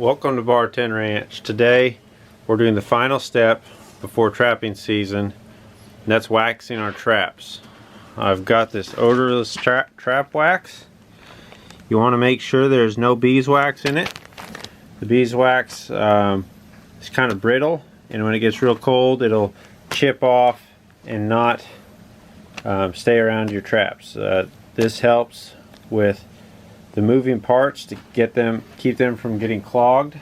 Welcome to Bar 10 Ranch. Today we're doing the final step before trapping season, and that's waxing our traps. I've got this odorless trap wax. You want to make sure there's no beeswax in it. The beeswax is kind of brittle, and when it gets real cold it'll chip off and not stay around your traps. This helps with the moving parts to keep them from getting clogged,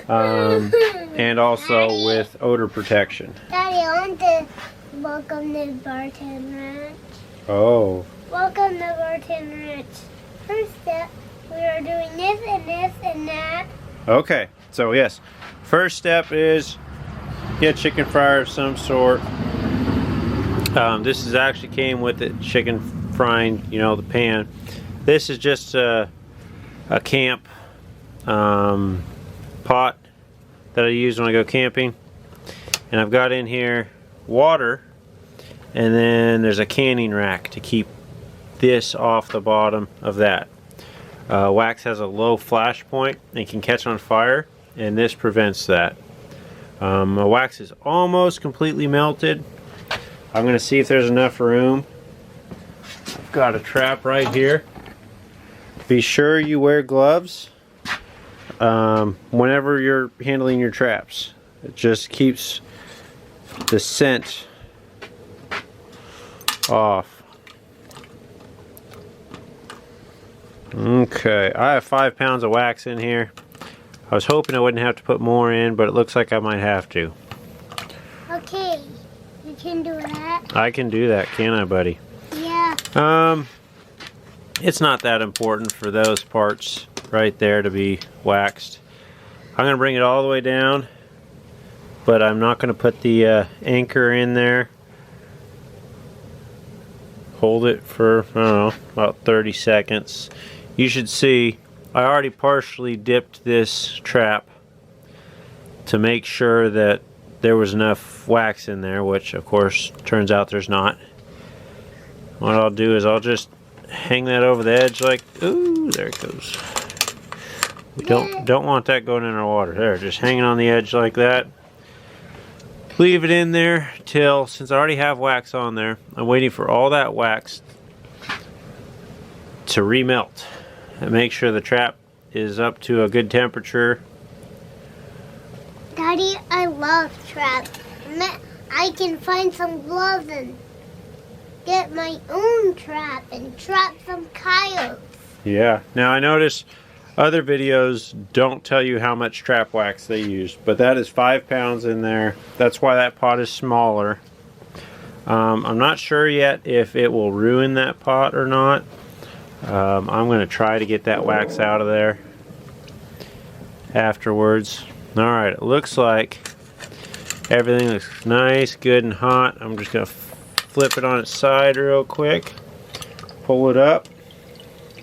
and also with odor protection. Daddy, I want to welcome to Bar 10 Ranch. Oh. Welcome to Bar 10 Ranch. First step, we are doing this and this and that. Okay, so yes, first step is get a chicken fryer of some sort. This is actually came with it, chicken frying, you know, the pan. This is just a camp pot that I use when I go camping, and I've got in here water, and then there's a canning rack to keep this off the bottom of that. Wax has a low flash point and can catch on fire, and this prevents that. My wax is almost completely melted. I'm going to see if there's enough room. I've got a trap right here. Be sure you wear gloves whenever you're handling your traps. It just keeps the scent off. Okay, I have 5 pounds of wax in here. I was hoping I wouldn't have to put more in, but it looks like I might have to. Okay, you can do that. I can do that, can I, buddy? Yeah. It's not that important for those parts right there to be waxed. I'm going to bring it all the way down, but I'm not going to put the anchor in there. Hold it for, I don't know, about 30 seconds. You should see I already partially dipped this trap to make sure that there was enough wax in there, which of course turns out there's not. What I'll do is I'll just hang that over the edge like, ooh, there it goes. We don't want that going in our water. There, just hanging on the edge like that. Leave it in there till, since I already have wax on there, I'm waiting for all that wax to remelt and make sure the trap is up to a good temperature. Daddy, I love traps. I can find some gloves and get my own trap and trap some coyotes. Yeah. Now I notice other videos don't tell you how much trap wax they use, but that is 5 pounds in there. That's why that pot is smaller. I'm not sure yet if it will ruin that pot or not. I'm going to try to get that wax out of there afterwards. Alright, it looks like everything looks nice, good, and hot. I'm just going to flip it on its side real quick. Pull it up.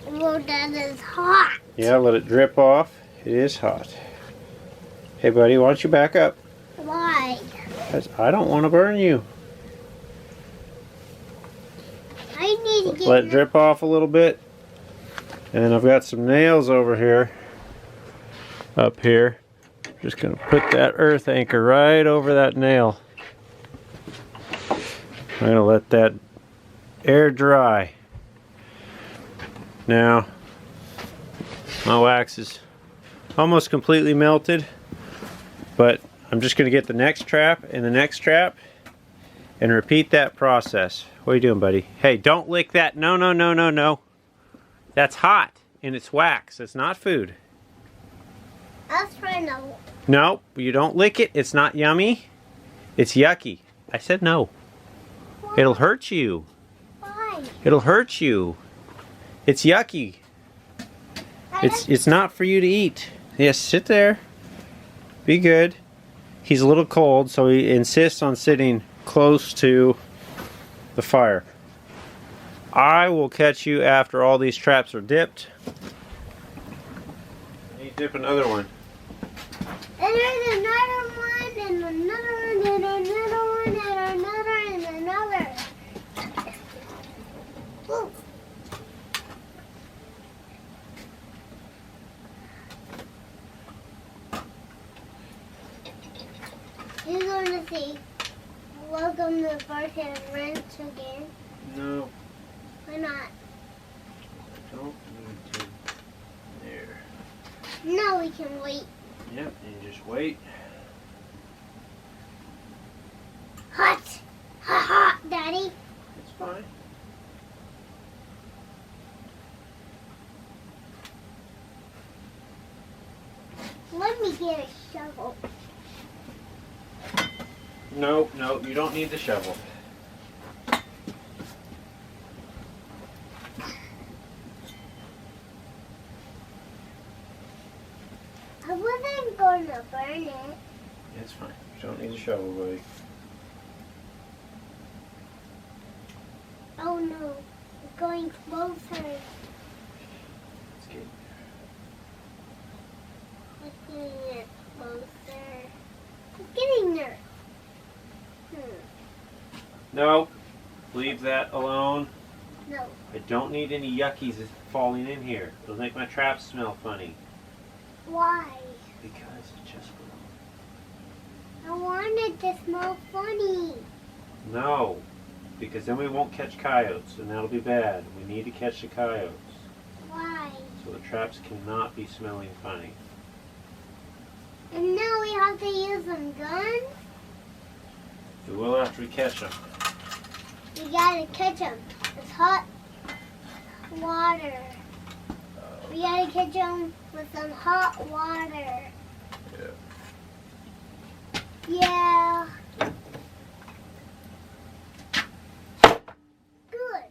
Well, that is hot. Yeah, let it drip off. It is hot. Hey, buddy, why don't you back up? Why? Because I don't want to burn you. I need to get... Let it drip off a little bit. And I've got some nails over here. Up here. Just going to put that earth anchor right over that nail. I'm going to let that air dry. Now, my wax is almost completely melted, but I'm just going to get the next trap and the next trap and repeat that process. What are you doing, buddy? Hey, don't lick that. No, no, no, no, no. That's hot and it's wax. It's not food. That's right now. No, you don't lick it. It's not yummy. It's yucky. I said no. Why? It'll hurt you. Why? It'll hurt you. It's yucky. It's not for you to eat. Yes, sit there. Be good. He's a little cold, so he insists on sitting close to the fire. I will catch you after all these traps are dipped. You dip another one. And there's another one, and another one, and another one, and another, and another. Ooh. say, welcome to Barton Ranch again? No, Why not? don't need to. There. No, we can wait. Yep, and just wait. Hot! Hot, Daddy. It's fine. Let me get a shovel. No, no, you don't need the shovel. I wasn't going to burn it. It's fine. You don't need the shovel, buddy. Oh no, it's going closer. It's good. It's getting it closer. It's getting there. No, leave that alone. No. I don't need any yuckies falling in here. It'll make my traps smell funny. Why? Because it just will. I wanted to smell funny. No, because then we won't catch coyotes, and that'll be bad. We need to catch the coyotes. Why? So the traps cannot be smelling funny. And now we have to use some guns? We will after we catch them. We gotta catch them. It's hot water. We gotta catch them with some hot water. Yeah. Good.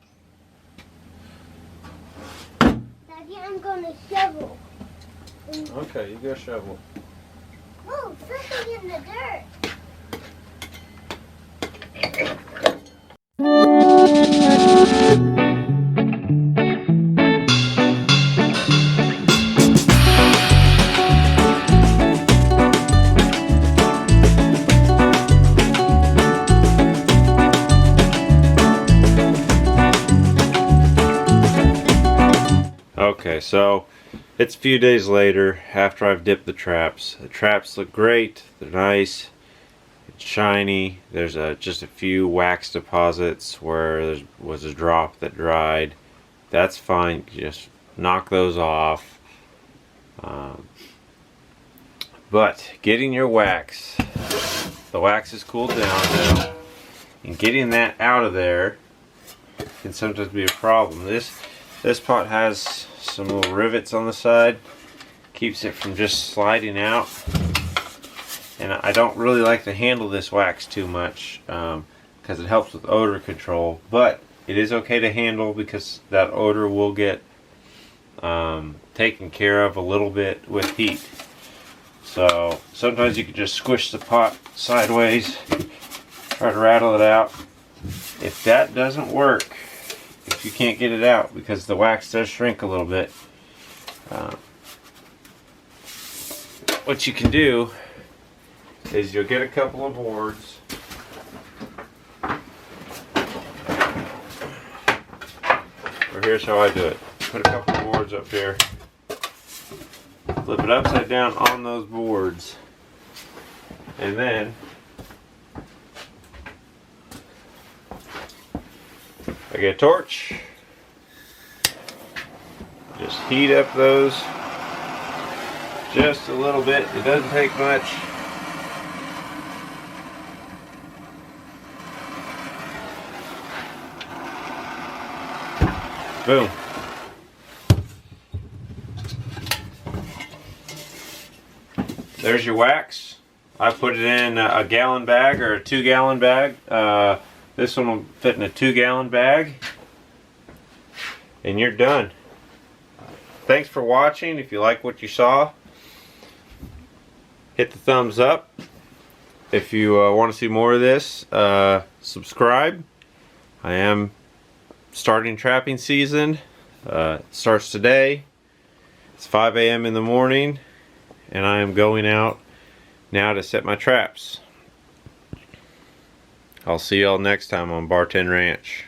Daddy, I'm gonna shovel. Okay, you go shovel. Oh, something in the dirt. Okay, so it's a few days later after I've dipped the traps. The traps look great. They're nice. It's shiny. There's just a few wax deposits where there was a drop that dried. That's fine. Just knock those off. But getting your wax, the wax is cooled down now, and getting that out of there can sometimes be a problem. This pot has some little rivets on the side, keeps it from just sliding out. And I don't really like to handle this wax too much because it helps with odor control, but it is okay to handle because that odor will get taken care of a little bit with heat. So sometimes you can just squish the pot sideways, try to rattle it out. If that doesn't work, if you can't get it out because the wax does shrink a little bit, what you can do is you'll get a couple of boards, or here's how I do it. Put a couple of boards up here, flip it upside down on those boards, and then I get a torch, just heat up those just a little bit. It doesn't take much. Boom. There's your wax. I put it in a gallon bag or a 2-gallon bag. This one will fit in a 2-gallon bag. And you're done. Thanks for watching. If you like what you saw, hit the thumbs up. If you want to see more of this, subscribe. I am starting trapping season. It starts today. It's 5 a.m. in the morning, and I am going out now to set my traps. I'll see y'all next time on Barton Ranch.